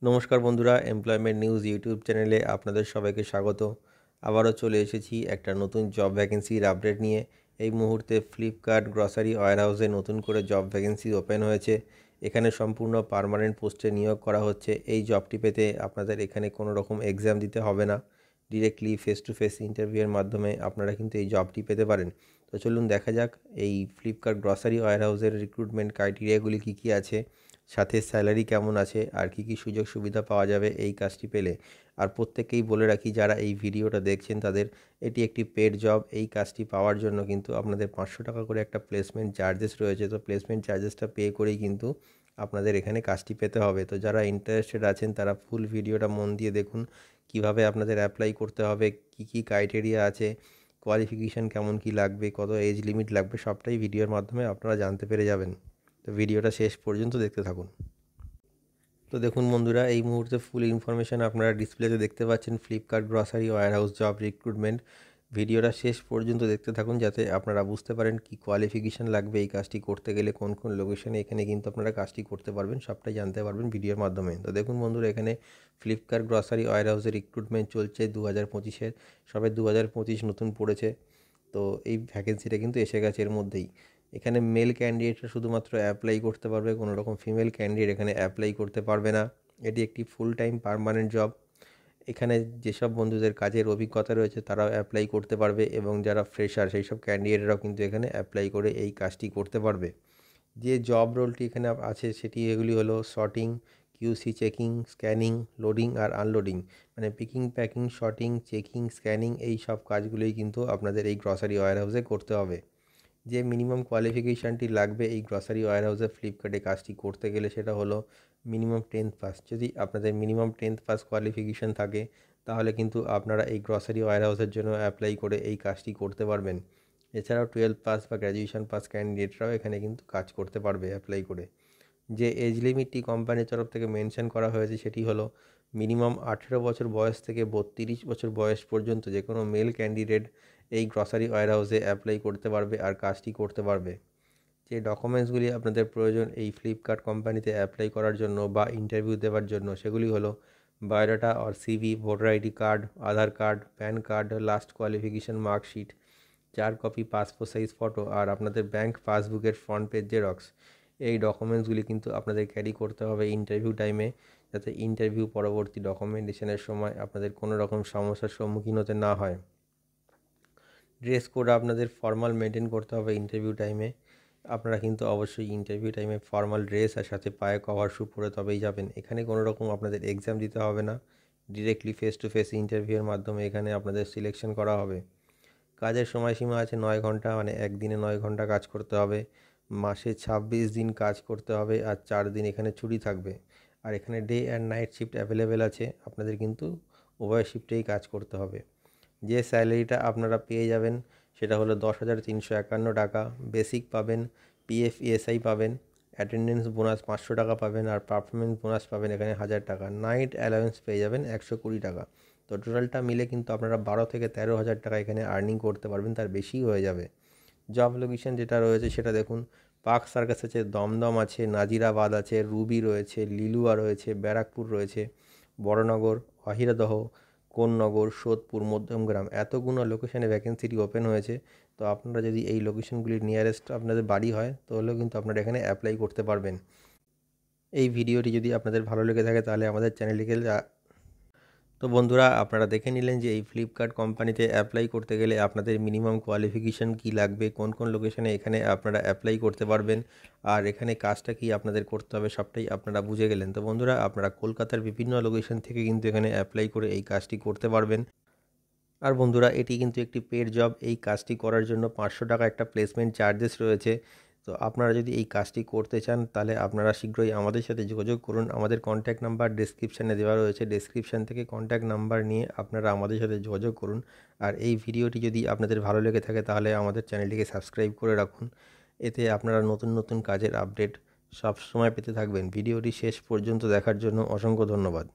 নমস্কার বন্ধুরা, employment news YouTube চ্যানেলে আপনাদের সবাইকে স্বাগত। আবারও চলে এসেছি একটা নতুন জব ভ্যাকেন্সির আপডেট নিয়ে। এই মুহূর্তে ফ্লিপকার্ট গ্রসারি ওয়্যারহাউসে নতুন করে জব ভ্যাকেন্সি ওপেন হয়েছে। এখানে সম্পূর্ণ পার্মানেন্ট পোস্টে নিয়োগ করা হচ্ছে। এই জবটি পেতে আপনাদের এখানে কোনো রকম এক্সাম দিতে হবে না, ডিরেক্টলি ফেস টু ফেস ইন্টারভিউয়ের মাধ্যমে আপনারা কিন্তু এই জবটি পেতে পারেন। তো চলুন দেখা যাক এই ফ্লিপকার্ট গ্রসারি ওয়্যারহাউসের রিক্রুটমেন্ট ক্রাইটেরিয়াগুলি কী কী আছে, সাথে স্যালারি কেমন আছে, আর কি কি সুযোগ সুবিধা পাওয়া যাবে এই কাজটি পেলে। আর প্রত্যেককেই বলে রাখি, যারা এই ভিডিওটা দেখছেন তাদের এটি একটি পেড জব। এই কাজটি পাওয়ার জন্য কিন্তু আপনাদের 500 টাকা করে একটা প্লেসমেন্ট চার্জেস রয়েছে। তো প্লেসমেন্ট চার্জেসটা পে করেই কিন্তু আপনাদের এখানে কাজটি পেতে হবে। তো যারা ইন্টারেস্টেড আছেন তারা ফুল ভিডিওটা মন দিয়ে দেখুন, কিভাবে আপনাদের অ্যাপ্লাই করতে হবে, কি কি ক্রাইটেরিয়া আছে, কোয়ালিফিকেশান কেমন কি লাগবে, কত এজ লিমিট লাগবে, সবটাই ভিডিওর মাধ্যমে আপনারা জানতে পেরে যাবেন। তো ভিডিওটা শেষ পর্যন্ত দেখতে থাকুন। তো দেখুন বন্ধুরা, এই মুহূর্তে ফুল ইনফরমেশান আপনারা ডিসপ্লেতে দেখতে পাচ্ছেন। Flipkart grocery warehouse job recruitment. ভিডিওটা শেষ পর্যন্ত দেখতে থাকুন যাতে আপনারা বুঝতে পারেন কি কোয়ালিফিকেশান লাগবে এই কাজটি করতে গেলে, কোন কোন লোকেশনে এখানে কিন্তু আপনারা কাজটি করতে পারবেন, সবটাই জানতে পারবেন ভিডিওর মাধ্যমে। তো দেখুন বন্ধুরা, এখানে ফ্লিপকার্ট গ্রসারি ওয়্যারহাউসের রিক্রুটমেন্ট চলছে 2025-এর। সবে 2025 নতুন পড়েছে। তো এই ভ্যাকেন্সিটা কিন্তু এসে গেছে এর মধ্যেই। এখানে মেল ক্যান্ডিডেটরা শুধুমাত্র অ্যাপ্লাই করতে পারবে, কোনো রকম ফিমেল ক্যান্ডিডেট এখানে অ্যাপ্লাই করতে পারবে না। এটি একটি ফুল টাইম পার্মানেন্ট জব। এখানে যেসব বন্ধুদের কাজের অভিজ্ঞতা রয়েছে তারাও অ্যাপ্লাই করতে পারবে, এবং যারা ফ্রেশার সেই সব ক্যান্ডিডেটরাও কিন্তু এখানে অ্যাপ্লাই করে এই কাজটি করতে পারবে। যে জব রোলটি এখানে আছে সেটি এগুলি হলো sorting, QC checking, scanning, loading আর আনলোডিং। মানে picking, packing, sorting, checking, scanning, এই সব কাজগুলোই কিন্তু আপনাদের এই গ্রসারি ওয়্যারহাউসে করতে হবে। যে মিনিমাম কোয়ালিফিকেশানটি লাগবে এই গ্রসারি ওয়্যারহাউসে ফ্লিপকার্টে কাজটি করতে গেলে সেটা হলো মিনিমাম 10th পাস। যদি আপনাদের মিনিমাম 10th পাস কোয়ালিফিকেশান থাকে তাহলে কিন্তু আপনারা এই গ্রসারি ওয়্যারহাউসের জন্য অ্যাপ্লাই করে এই কাজটি করতে পারবেন। এছাড়াও 12 পাস বা গ্র্যাজুয়েশন পাস ক্যান্ডিডেটরাও এখানে কিন্তু কাজ করতে পারবে অ্যাপ্লাই করে। যে এজ লিমিটটি কোম্পানির তরফ থেকে মেনশন করা হয়েছে সেটি হলো মিনিমাম 18 বছর বয়স থেকে 32 বছর বয়স পর্যন্ত যে কোনো মেল ক্যান্ডিডেট এই গ্রসারি ওয়্যারহাউসে অ্যাপ্লাই করতে পারবে আর কাজটি করতে পারবে। যে ডকুমেন্টসগুলি আপনাদের প্রয়োজন এই ফ্লিপকার্ট কোম্পানিতে অ্যাপ্লাই করার জন্য বা ইন্টারভিউ দেওয়ার জন্য সেগুলি হলো বায়োডাটা আর CV, voter ID card, Aadhaar card, PAN card, last qualification marksheet, 4 copy passport size photo আর আপনাদের ব্যাংক পাসবুকের ফ্রন্ট পেজ জেরক্স। এই ডকুমেন্টসগুলি কিন্তু আপনাদের ক্যারি করতে হবে ইন্টারভিউ টাইমে, যাতে ইন্টারভিউ পরবর্তী ডকুমেন্টেশনের সময় আপনাদের কোনো রকম সমস্যার সম্মুখীন হতে না হয়। ড্রেস কোড আপনাদের ফর্মাল মেনটেন করতে হবে ইন্টারভিউ টাইমে। আপনারা কিন্তু অবশ্যই ইন্টারভিউ টাইমে ফর্মাল ড্রেস আর সাথে পায়ে কভার শ্যু পরে তবেই যাবেন। এখানে কোনো রকম আপনাদের এক্সাম দিতে হবে না, ডিরেক্টলি ফেস টু ফেস ইন্টারভিউয়ের মাধ্যমে এখানে আপনাদের সিলেকশন করা হবে। কাজের সময়সীমা আছে 9 ঘন্টা, মানে একদিনে 9 ঘন্টা কাজ করতে হবে। মাসে 26 দিন কাজ করতে হবে আর 4 দিন এখানে ছুটি থাকবে। আর এখানে day and night shift available আছে, আপনাদের কিন্তু উভয় শিফটেই কাজ করতে হবে। যে স্যালারিটা আপনারা পেয়ে যাবেন সেটা হলো 10,351 টাকা। বেসিক পাবেন, পিএফ ইএসআই পাবেন, অ্যাটেন্ডেন্স বোনাস 500 টাকা পাবেন, আর পারফরমেন্স বোনাস পাবেন এখানে 1000 টাকা। নাইট অ্যালাউন্স পেয়ে যাবেন 120 টাকা। তো টোটালটা মিলে কিন্তু আপনারা 12 থেকে 13,000 টাকা এখানে আর্নিং করতে পারবেন, তার বেশিই হয়ে যাবে। জব লোকেশন যেটা রয়েছে সেটা দেখুন, পার্ক সার্কাস আছে, দমদম আছে, নাজিরাবাদ আছে, রুবি রয়েছে, লিলুয়া রয়েছে, ব্যারাকপুর রয়েছে, বড়নগর, অহিরাদহ, কোন্নগর, সোদপুর, মধ্যমগ্রাম, এতগুলো লোকেশানে ভ্যাকেন্সিটি ওপেন হয়েছে। তো আপনারা যদি এই লোকেশনগুলির নিয়ারেস্ট আপনাদের বাড়ি হয় তাহলেও কিন্তু আপনারা এখানে অ্যাপ্লাই করতে পারবেন। এই ভিডিওটি যদি আপনাদের ভালো লেগে থাকে তাহলে আমাদের চ্যানেলটিকে তো বন্ধুরা, আপনারা দেখে নিলেন যে এই ফ্লিপকার্ট কোম্পানিতে অ্যাপ্লাই করতে গেলে আপনাদের মিনিমাম কোয়ালিফিকেশান কী লাগবে, কোন কোন লোকেশানে এখানে আপনারা অ্যাপ্লাই করতে পারবেন, আর এখানে কাজটা কি আপনাদের করতে হবে সবটাই আপনারা বুঝে গেলেন। তো বন্ধুরা, আপনারা কলকাতার বিভিন্ন লোকেশান থেকে কিন্তু এখানে অ্যাপ্লাই করে এই কাজটি করতে পারবেন। আর বন্ধুরা, এটি কিন্তু একটি পেড জব। এই কাজটি করার জন্য 500 টাকা একটা প্লেসমেন্ট চার্জেস রয়েছে। তো আপনারা যদি এই কাজটি করতে চান তাহলে আপনারা শীঘ্রই আমাদের সাথে যোগাযোগ করুন। আমাদের কন্ট্যাক্ট নাম্বার ডেসক্রিপশানে দেওয়া রয়েছে, ডেসক্রিপশান থেকে কন্ট্যাক্ট নাম্বার নিয়ে আপনারা আমাদের সাথে যোগাযোগ করুন। আর এই ভিডিওটি যদি আপনাদের ভালো লেগে থাকে তাহলে আমাদের চ্যানেলটিকে সাবস্ক্রাইব করে রাখুন। এতে আপনারা নতুন নতুন কাজের আপডেট সবসময় পেতে থাকবেন। ভিডিওটি শেষ পর্যন্ত দেখার জন্য অসংখ্য ধন্যবাদ।